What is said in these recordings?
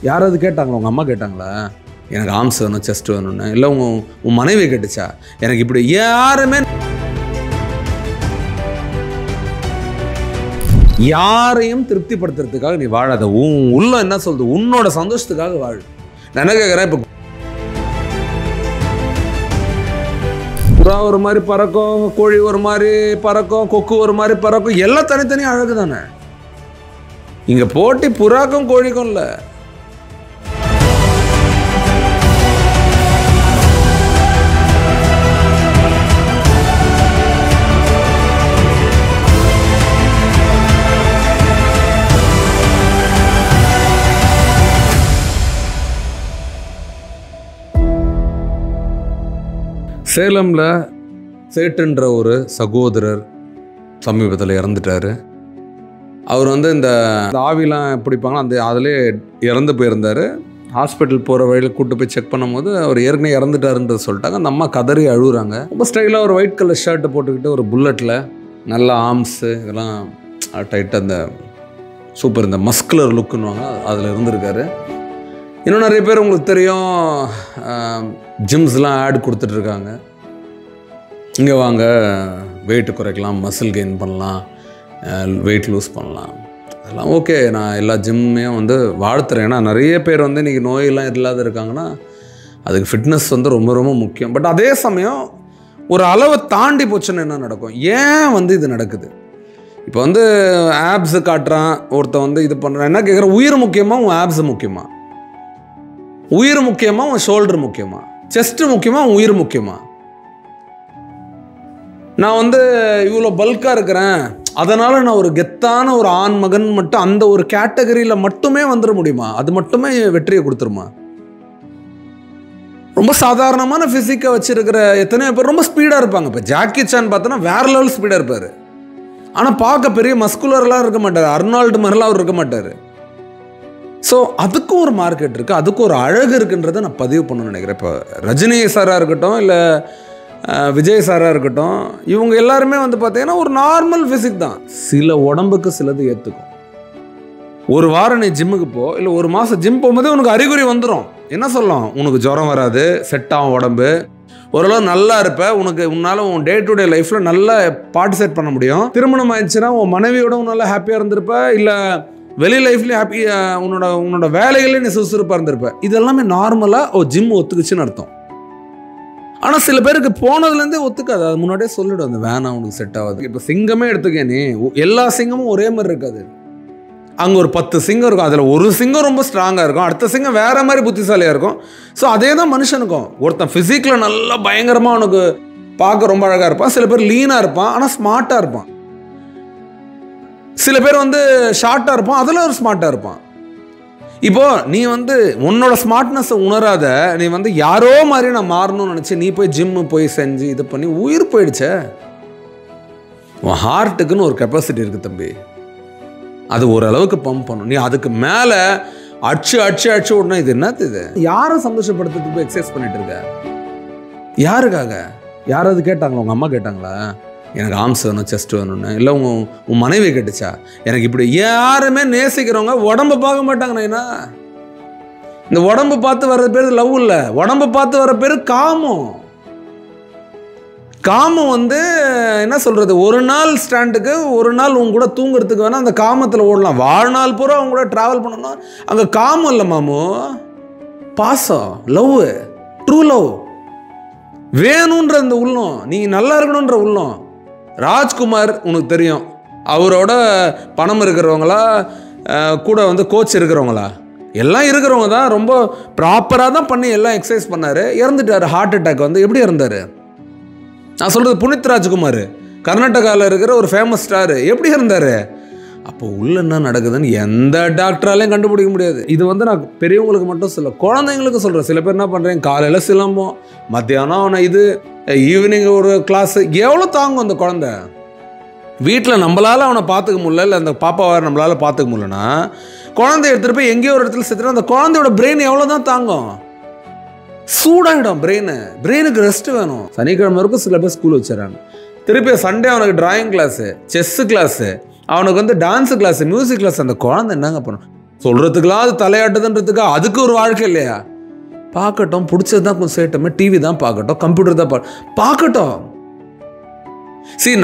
யாராவது கேட்டாங்களா? உங்கள் அம்மா கேட்டாங்களா எனக்கு ஆர்ம்ஸ் வேணும் செஸ்ட் வேணும்னு? இல்லை உன் மனைவி கேட்டுச்சா? எனக்கு இப்படி யாருமே யாரையும் திருப்திப்படுத்துறதுக்காக நீ வாழாத. உள்ள என்ன சொல்றது, உன்னோட சந்தோஷத்துக்காக வாழ. நான் என்ன கேட்குறேன், இப்போ புறா ஒரு மாதிரி பறக்கும், கோழி ஒரு மாதிரி பறக்கும், கொக்கு ஒரு மாதிரி பறக்கும், எல்லாம் தனித்தனியாக அழகு தானே. இங்கே போட்டி புறாக்கும் கோழிக்கும் இல்லை. சேலமில் சேட்டுன்ற ஒரு சகோதரர் சமீபத்தில் இறந்துட்டார். அவர் இந்த ஆவிலாம் பிடிப்பாங்க, அதிலே இறந்து போயிருந்தார். ஹாஸ்பிட்டல் போகிற வழியில் கூட்டு போய் செக் பண்ணும்போது அவர் ஏற்கனவே இறந்துட்டாருன்றது சொல்லிட்டாங்க. அந்த அம்மா கதறி அழுகுறாங்க. ரொம்ப ஸ்டைலாக ஒரு ஒயிட் கலர் ஷர்ட்டை போட்டுக்கிட்டு ஒரு புல்லட்டில் நல்ல ஆர்ம்ஸு இதெல்லாம் டைட்டாக அந்த சூப்பர் இந்த மஸ்குலர் லுக்குன்னுவாங்க, அதில் இருந்திருக்காரு. இன்னும் நிறைய பேர் உங்களுக்கு தெரியும், ஜிம்ஸ்லாம் ஆட் கொடுத்துட்ருக்காங்க. இங்கே வாங்க வெயிட்டு குறைக்கலாம், மசில் கெயின் பண்ணலாம், வெயிட் லூஸ் பண்ணலாம். அதெல்லாம் ஓகே, நான் எல்லா ஜிம்மையும் வாழ்த்துறேன். ஏன்னா நிறைய பேர் இன்றைக்கி நோயெல்லாம் இல்லாத இருக்காங்கன்னா அதுக்கு ஃபிட்னஸ் ரொம்ப ரொம்ப முக்கியம். பட் அதே சமயம் ஒரு அளவை தாண்டி போச்சுன்னு என்ன நடக்கும்? ஏன் இது நடக்குது? இப்போ ஆப்ஸு காட்டுறான் ஒருத்தன், இது பண்ணுறான். என்ன கேட்குறேன், உயிர் முக்கியமாக உன் ஆப்ஸு முக்கியமா? உயிர் முக்கியமா உன் ஷோல்டர் முக்கியமா? செஸ்ட் முக்கியமா உன் உயிர் முக்கியமா? நான் இவ்வளோ பல்காக இருக்கிறேன், அதனால் நான் ஒரு கெத்தான ஒரு ஆண் மகன் மட்டும் அந்த ஒரு கேட்டகரியில் மட்டுமே வந்துட முடியுமா? அது மட்டுமே வெற்றியை கொடுத்துருமா? ரொம்ப சாதாரணமான ஃபிசிக்கை வச்சுருக்கிற எத்தனையோ பேர் ரொம்ப ஸ்பீடாக இருப்பாங்க. இப்போ ஜாக்கி சான் பார்த்தோன்னா வேற லெவல் ஸ்பீடாக இருப்பார். ஆனால் பார்க்க பெரிய மஸ்குலர்லாம் இருக்க மாட்டார், அர்னால்டு மாதிரிலாம் அவர் இருக்க மாட்டார். ஸோ அதுக்கும் ஒரு மார்க்கெட் இருக்குது, அதுக்கும் ஒரு அழகு இருக்குன்றதை நான் பதிவு பண்ணணும்னு நினைக்கிறேன். இப்போ ரஜினி சாராக இருக்கட்டும், இல்லை விஜய் சாராக இருக்கட்டும், இவங்க எல்லாருமே பார்த்தீங்கன்னா ஒரு நார்மல் ஃபிசிக் தான். சில உடம்புக்கு சிலது ஏற்றுக்கும். ஒரு வாரம் நீ ஜிம்முக்கு போ, இல்லை ஒரு மாதம் ஜிம் போகும்போதே உனக்கு அறிகுறி வந்துடும். என்ன சொல்லலாம், உனக்கு ஜுரம் வராது, செட் ஆகும் உடம்பு, ஓரளவு நல்லா இருப்ப, உன்னால் உன் டே டு டே லைஃப்பில் நல்லா பார்ட்டிசிபேட் பண்ண முடியும். திருமணம் ஆயிடுச்சுன்னா உன் மனைவியோட நல்லா ஹாப்பியாக இருந்திருப்ப, இல்லை வெளி லைஃப்லேயும் ஹாப்பியாக உன்னோட வேலைகளையும் நீ சுறுசுறுப்பாக இருந்திருப்ப. இதெல்லாமே நார்மலாக ஜிம் ஒத்துக்குச்சுன்னு அர்த்தம். ஆனால் சில பேருக்கு போனதுலேருந்தே ஒத்துக்காது. அது முன்னாடியே சொல்லிவிடும், அந்த வேணாம் உனக்கு செட் ஆகாது. இப்போ சிங்கமே எடுத்துக்க, நீ எல்லா சிங்கமும் ஒரே மாதிரி இருக்காது. அங்கே ஒரு 10 சிங்கம் இருக்கும், அதில் ஒரு சிங்கம் ரொம்ப ஸ்ட்ராங்காக இருக்கும், அடுத்த சிங்கம் வேறு மாதிரி புத்திசாலியாக இருக்கும். ஸோ அதே தான் மனுஷனுக்கும். ஒருத்தன் ஃபிசிக்கில் நல்லா பயங்கரமாக அவனுக்கு பார்க்க ரொம்ப அழகாக இருப்பான், சில பேர் லீனாக இருப்பான் ஆனால் ஸ்மார்ட்டாக இருப்பான், சில பேர் ஷார்ட்டாக இருப்பான் அதில் ஒரு ஸ்மார்ட்டாக இருப்பான். இப்போ நீ உன்னோட ஸ்மார்ட்னஸை உணராத, நீ யாரோ மாதிரி நான் மாறணும்னு நினச்சி நீ போய் ஜிம்மு போய் செஞ்சு இது பண்ணி உயிர் போயிடுச்ச. உன் ஹார்ட்டுக்குன்னு ஒரு கெப்பாசிட்டி இருக்குது தம்பி, அது ஓரளவுக்கு பம்ப் பண்ணும். நீ அதுக்கு மேலே அடிச்சு விடனா இது என்னது? இது யாரை சந்தோஷப்படுத்துறதுக்கு போய் எக்ஸசைஸ் பண்ணிட்டு இருக்க? யாருக்காக? யாராவது கேட்டாங்களா? உங்கள் அம்மா கேட்டாங்களா எனக்கு ஆர்ம்ஸ் வேணும் செஸ்ட் வேணும்னு? இல்லை உன் மனைவி கேட்டுச்சா? எனக்கு இப்படி யாருமே நேசிக்கிறவங்க உடம்பை பார்க்க மாட்டாங்கண்ணா. என்ன இந்த உடம்பு பார்த்து வர்ற பேர் லவ் இல்லை, உடம்பு பார்த்து வர பேர் காமம். காமம் என்ன சொல்கிறது, ஒரு நாள் ஸ்டாண்டுக்கு ஒரு நாள் உங்க கூட தூங்குறதுக்கு வேணால் அந்த காமத்தில் ஓடலாம். வாழ்நாள் பூரா அவங்க கூட ட்ராவல் பண்ணணும்னா அங்கே காமம் இல்லை மாமோ, பாசம், லவ், ட்ரூ லவ் வேணுன்ற அந்த உள்ளம், நீ நல்லா இருக்கணுன்ற உள்ளம். ராஜ்குமார் உனக்கு தெரியும், அவரோட பணம் இருக்கிறவங்களா கூட கோச் இருக்கிறவங்களா? எல்லாம் இருக்கிறவங்க தான். ரொம்ப ப்ராப்பராக தான் பண்ணி எல்லாம் எக்ஸசைஸ் பண்ணார், இறந்துட்டார். ஹார்ட் அட்டாக் எப்படி இறந்தார்? நான் சொல்கிறது புனித் ராஜ்குமார், கர்நாடகாவில் இருக்கிற ஒரு ஃபேமஸ் ஸ்டார், எப்படி இருந்தார்? அப்போ உள்ள என்ன நடக்குதுன்னு எந்த டாக்டராலையும் கண்டுபிடிக்க முடியாது. இது நான் பெரியவங்களுக்கு மட்டும் சொல்ல, குழந்தைங்களுக்கு சொல்கிறேன். சில பேர் என்ன பண்ணுறேன், காலையில் சிலம்பம், மத்தியானம் இது, ஈவினிங் ஒரு கிளாஸ், எவ்வளோ தாங்கும் அந்த குழந்தை? வீட்டில் நம்மளால் அவனை பார்த்துக்க முடியல, இல்லை அந்த பாப்பாவை நம்மளால் பார்த்துக்க முடியலன்னா குழந்தைய எடுத்துகிட்டு போய் எங்கேயோ ஒரு இடத்துல செத்துனா அந்த குழந்தையோட பிரெயின் எவ்வளோ தான் தாங்கும்? சூடாகிடும் பிரெயினுக்கு ரெஸ்ட் வேணும். சனிக்கிழமை வரைக்கும் சில பேர் ஸ்கூல் வச்சுறாங்க, திருப்பி சண்டே அவனுக்கு டிராயிங் கிளாஸு, செஸ்ஸு கிளாஸு, அவனுக்கு டான்ஸு கிளாஸு, மியூசிக் கிளாஸ். அந்த குழந்தை என்னங்க பண்ணும்? சொல்கிறதுக்கெல்லாம் அது தலையாட்டுதுன்றதுக்கா அதுக்கு ஒரு வாழ்க்கை இல்லையா? பார்க்கட்டும், பிடிச்சது தான் கொஞ்சம் சேட்டமே, டிவி தான் பார்க்கட்டும், கம்ப்யூட்டர் தான் பார்க்கட்டும்.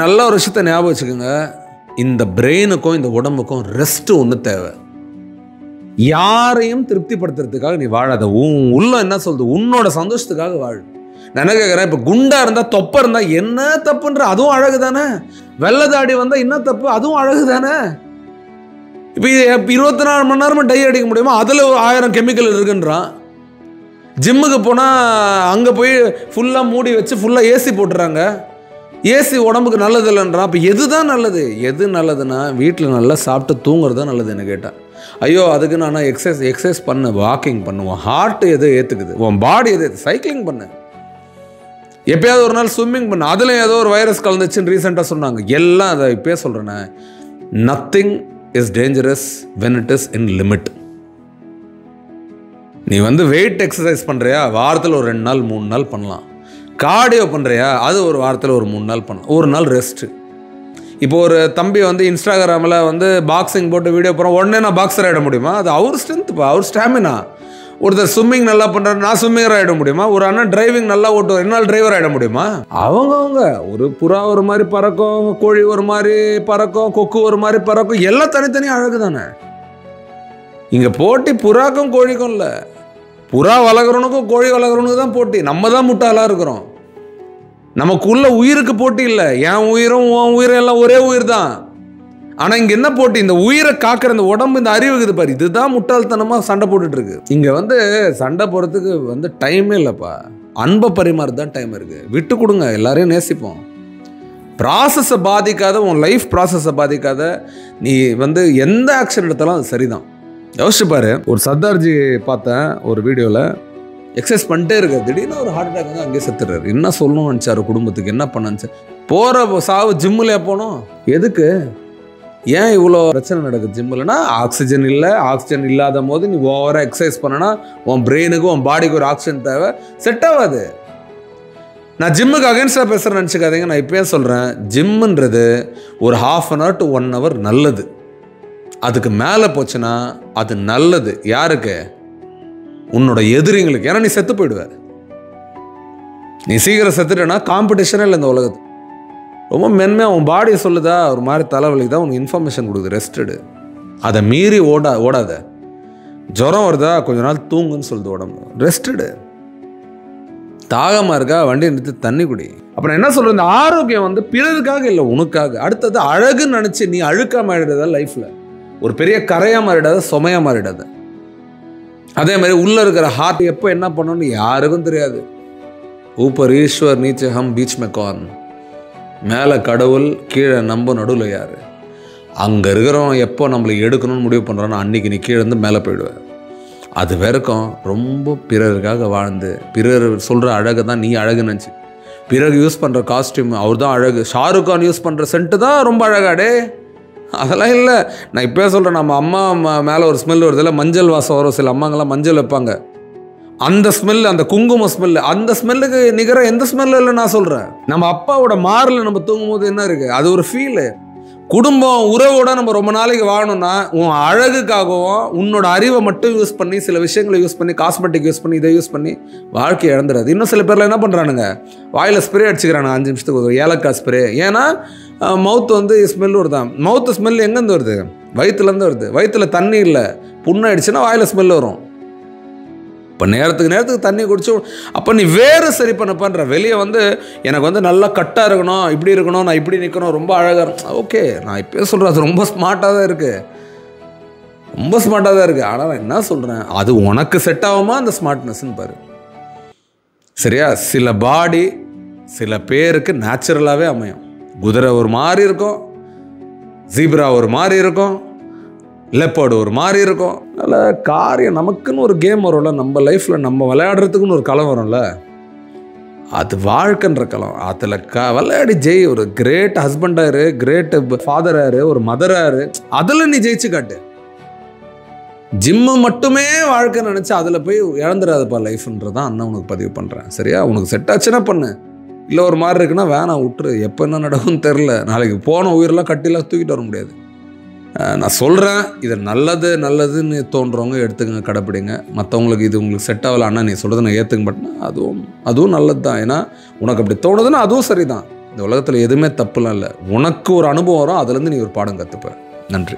நல்ல ஒரு விஷயத்த ஞாபகம் வச்சுக்கோங்க, இந்த பிரெயினுக்கும் இந்த உடம்புக்கும் ரெஸ்ட் ஒன்று தேவை. யாரையும் திருப்திப்படுத்துறதுக்காக நீ வாழாத. உள்ள என்ன சொல்றது, உன்னோட சந்தோஷத்துக்காக வாழு. நான் என்ன கேட்குறேன், இப்போ குண்டா இருந்தா தொப்ப இருந்தா என்ன தப்புன்ற, அதுவும் அழகு தானே. வெள்ளதாடி வந்தா என்ன தப்பு, அதுவும் அழகு தானே. இப்போ 24 மணி நேரமா டை அடிக்க முடியுமா? அதில் 1000 கெமிக்கல் இருக்குன்றான். ஜிம்முக்கு போனால் அங்கே போய் ஃபுல்லாக மூடி வச்சு ஃபுல்லாக ஏசி போட்டுறாங்க. ஏசி உடம்புக்கு நல்லது இல்லைன்றான். அப்போ எது தான் நல்லது? எது நல்லதுன்னா வீட்டில் நல்லா சாப்பிட்டு தூங்குறது தான் நல்லது. என்ன கேட்டால், ஐயோ அதுக்கு நான் எக்ஸசைஸ் பண்ணு, வாக்கிங் பண்ணுவோம், ஹார்ட் எது ஏற்றுக்குது, உன் பாடி எது சைக்கிளிங் பண்ணு, எப்பயாவது ஒரு நாள் ஸ்விம்மிங் பண்ணு. அதில் ஏதோ ஒரு வைரஸ் கலந்துச்சுன்னு ரீசெண்டாக சொன்னாங்க. எல்லாம் அதை இப்போயே சொல்கிறேன்னே, nothing is dangerous when it is in limit. நீ வெயிட் எக்ஸசைஸ் பண்ணுறியா, வாரத்தில் ஒரு 2 நாள் 3 நாள் பண்ணலாம். கார்டியோ பண்ணுறியா, அது ஒரு வாரத்தில் ஒரு 3 நாள் பண்ணலாம். ஒரு நாள் ரெஸ்ட்டு. இப்போ ஒரு தம்பி இன்ஸ்டாகிராமில் பாக்ஸிங் போட்டு வீடியோ போகிறோம், உடனே நான் பாக்ஸர் ஆகிட முடியுமா? அது அவர் ஸ்ட்ரென்த்துப்பா, அவர் ஸ்டாமினா. ஒருத்தர் ஸ்விம்மிங் நல்லா பண்ணுறாரு, நான் ஸ்விம்மிங்கர் ஆகிட முடியுமா? ஒரு அண்ணன் டிரைவிங் நல்லா ஓட்டுவார், என்னால் டிரைவர் ஆகிட முடியுமா? அவங்க ஒரு புறா ஒரு மாதிரி பறக்கும், கோழி ஒரு மாதிரி பறக்கும், கொக்கு ஒரு மாதிரி பறக்கும், எல்லாம் தனித்தனியாக அழகு தானே. இங்கே போட்டி புறாக்கும் கோழிக்கும் இல்லை, புறா வளர்க்குறவனுக்கும் கோழி வளர்க்குறவனுக்கு தான் போட்டி. நம்ம தான் முட்டாளாக இருக்கிறோம். நமக்குள்ள உயிருக்கு போட்டி இல்லை. என் உயிரும் உன் உயிரும் எல்லாம் ஒரே உயிர் தான். ஆனால் இங்கே என்ன போட்டி, இந்த உயிரை காக்கிற இந்த உடம்பு, இந்த அறிவு இருக்குது பாரு, இதுதான் முட்டாள்தனமாக சண்டை போட்டுட்டு இருக்கு. இங்கே சண்டை போகிறதுக்கு டைமே இல்லைப்பா. அன்பை பரிமாறது தான் டைம் இருக்குது. விட்டு கொடுங்க, எல்லாரையும் நேசிப்போம். ப்ராசஸை பாதிக்காத, உன் லைஃப் ப்ராசஸை பாதிக்காத நீ எந்த ஆக்ஷன் எடுத்தாலும் அது சரிதான். யோசிச்சுப்பாரு. ஒரு சர்தார்ஜி பார்த்தேன் ஒரு வீடியோவில், எக்ஸசைஸ் பண்ணிட்டே இருக்காரு, திடீர்னு ஒரு ஹார்ட் அட்டாக் அங்கேயே செத்துறாரு. என்ன சொல்லணும்னு நினச்சாரு குடும்பத்துக்கு, என்ன பண்ணு போகிற சாவு ஜிம்மில் போனோம். எதுக்கு, ஏன் இவ்வளோ பிரச்சனை நடக்குது ஜிம்மில்னா? ஆக்சிஜன் இல்லை. ஆக்சிஜன் இல்லாத போது நீ ஓவராக எக்ஸசைஸ் பண்ணனா உன் பிரெயினுக்கு உன் பாடிக்கு ஒரு ஆக்சிஜன் தேவை, செட் ஆகாது. நான் ஜிம்முக்கு அகேன்ஸ்டாக பேசுகிறேன்னு நினச்சிக்காதீங்க. நான் இப்போயே சொல்கிறேன், ஜிம்முன்றது ஒரு 1/2 hour to 1 hour நல்லது. அதுக்கு மேலே போச்சுன்னா அது நல்லது யாருக்கு? உன்னோட எதிரிங்களுக்கு. ஏன்னா நீ செத்து போயிடுவ. நீ சீக்கிரம் செத்துட்டேன்னா காம்படிஷனே இல்லை இந்த உலகத்து. ரொம்ப மென்மையாக உன் பாடியை சொல்லுதா, ஒரு மாதிரி தலைவலிக்கு தான் உனக்கு இன்ஃபர்மேஷன் கொடுக்குது, ரெஸ்டடு. அதை மீறி ஓடாத. ஜுரம் வருதா, கொஞ்ச நாள் தூங்குன்னு சொல்லுது உடம்பு, ரெஸ்டடு. தாகமாக இருக்கா, வண்டியை நிறுத்தி தண்ணி குடி. அப்புறம் என்ன சொல்கிறது, இந்த ஆரோக்கியம் பிறருக்காக இல்லை, உனக்காக. அடுத்தது அழகுன்னு நினச்சி நீ அழுக்காக மாறிடாத. லைஃப்பில் ஒரு பெரிய கரையாக மாறிடாத, சுமையாக மாறிடாத. அதே மாதிரி உள்ளே இருக்கிற ஹார்ட் எப்போ என்ன பண்ணணும்னு யாருக்கும் தெரியாது. ஊப்பர் ஈஸ்வர் நீச்சே ஹம் பீச் மே கௌன். மேலே கடவுள், கீழே நம்ம, நடுவில் யார்? அங்கே இருக்கிறவன் எப்போ நம்மளை எடுக்கணும்னு முடிவு பண்ணுறானோ அன்றைக்கி நீ கீழே இருந்து மேலே போயிடுவேன். அது வரைக்கும் ரொம்ப பிறருக்காக வாழ்ந்து, பிறர் சொல்கிற அழகை தான் நீ அழகுன்னு நினச்சி, பிறகு யூஸ் பண்ணுற காஸ்டியூம் அவர் தான் அழகு, ஷாருக் கான் யூஸ் பண்ணுற சென்ட்டு தான் ரொம்ப அழகாடே, அதெல்லாம் இல்லை. நான் இப்போயே சொல்கிறேன், நம்ம அம்மா மேலே ஒரு ஸ்மெல் வருது இல்லை, மஞ்சள் வாசம் வரும். சில அம்மாங்கெல்லாம் மஞ்சள் வைப்பாங்க, அந்த ஸ்மெல், அந்த குங்கும ஸ்மெல்லு, அந்த ஸ்மெல்லுக்கு நிகராக எந்த ஸ்மெல்லும் இல்லை. நான் சொல்கிறேன், நம்ம அப்பாவோட மாரில் நம்ம தூங்கும் போது என்ன இருக்குது, அது ஒரு ஃபீலு. குடும்பம் உறவோட நம்ம ரொம்ப நாளைக்கு வாழணும்னா உன் அழகுக்காகவும் உன்னோட அறிவை மட்டும் யூஸ் பண்ணி, சில விஷயங்களை யூஸ் பண்ணி, காஸ்மெட்டிக் யூஸ் பண்ணி, இதை யூஸ் பண்ணி வாழ்க்கையை இழந்துடாது. இன்னும் சில பேர்லாம் என்ன பண்ணுறானுங்க, வாயில் ஸ்ப்ரே அடிச்சுக்கிறானுங்க 5 நிமிஷத்துக்கு ஒரு ஏலக்காய் ஸ்ப்ரே. ஏன்னா மவுத் ஸ்மெல் வருதான். மவுத்து ஸ்மெல் எங்கேருந்து வருது? வயிற்றுலேருந்து வருது. வயிற்றில் தண்ணி இல்லை, புண்ணாயிடுச்சுன்னா வாயில் ஸ்மெல் வரும். இப்போ நேரத்துக்கு தண்ணி குடிச்சு, அப்போ நீ வேறு சரி பண்ணப்பான்ற. வெளியே எனக்கு நல்லா கட்டாக இருக்கணும், இப்படி இருக்கணும், நான் இப்படி நிற்கணும், ரொம்ப அழகாக. ஓகே, நான் இப்போ சொல்கிறேன், அது ரொம்ப ஸ்மார்ட்டாக தான் இருக்குது, ரொம்ப ஸ்மார்ட்டாக தான் இருக்குது. ஆனால் நான் என்ன சொல்கிறேன், அது உனக்கு செட் ஆகுமா அந்த ஸ்மார்ட்னஸ்ன்னு பாரு. சரியா? சில பாடி சில பேருக்கு நேச்சுரலாகவே அமையும். குதிரை ஒரு மாதிரி இருக்கும், ஜீப்ரா ஒரு மாதிரி இருக்கும், லெப்பர்டு ஒரு மாதிரி இருக்கும். அதனால் காரியம் நமக்குன்னு ஒரு கேம் வரும்ல, நம்ம லைஃப்பில் நம்ம விளையாடுறதுக்குன்னு ஒரு களம் வரும்ல, அது வாழ்க்கைன்ற களம். அதில் விளையாடி ஜெய். ஒரு கிரேட் ஹஸ்பண்டாரு, கிரேட் ஃபாதராரு, ஒரு மதராரு, அதில் நீ ஜெயிச்சு காட்டு. ஜிம்மு மட்டுமே வாழ்க்கை நினச்சி அதில் போய் இழந்துடாதப்பா லைஃப்ன்றதான் அண்ணன் உனக்கு பதிவு பண்ணுறேன். சரியா? உனக்கு செட் ஆச்சுன்னா பண்ணு, இல்லை ஒரு மாதிரி இருக்குன்னா வேணாம், விட்டுரு. எப்போ என்ன நடக்கும்னு தெரில. நாளைக்கு போன உயிரெலாம் கட்டிலாம் தூக்கிட்டு வர முடியாது. நான் சொல்கிறேன், இதை நல்லதுன்னு தோன்றவங்க எடுத்துக்கங்க, கடைப்பிடிங்க. மற்றவங்களுக்கு இது உங்களுக்கு செட் ஆகலை, அண்ணா நீ சொல்கிறத நான் ஏற்றுக்க மாட்டேன்னா அதுவும் நல்லது தான். ஏன்னா உனக்கு அப்படி தோணுதுன்னா அதுவும் சரி தான். இந்த உலகத்தில் எதுவுமே தப்புலாம் இல்லை. உனக்கு ஒரு அனுபவம் வரும், அதுலேருந்து நீ ஒரு பாடம் கற்றுப்ப. நன்றி.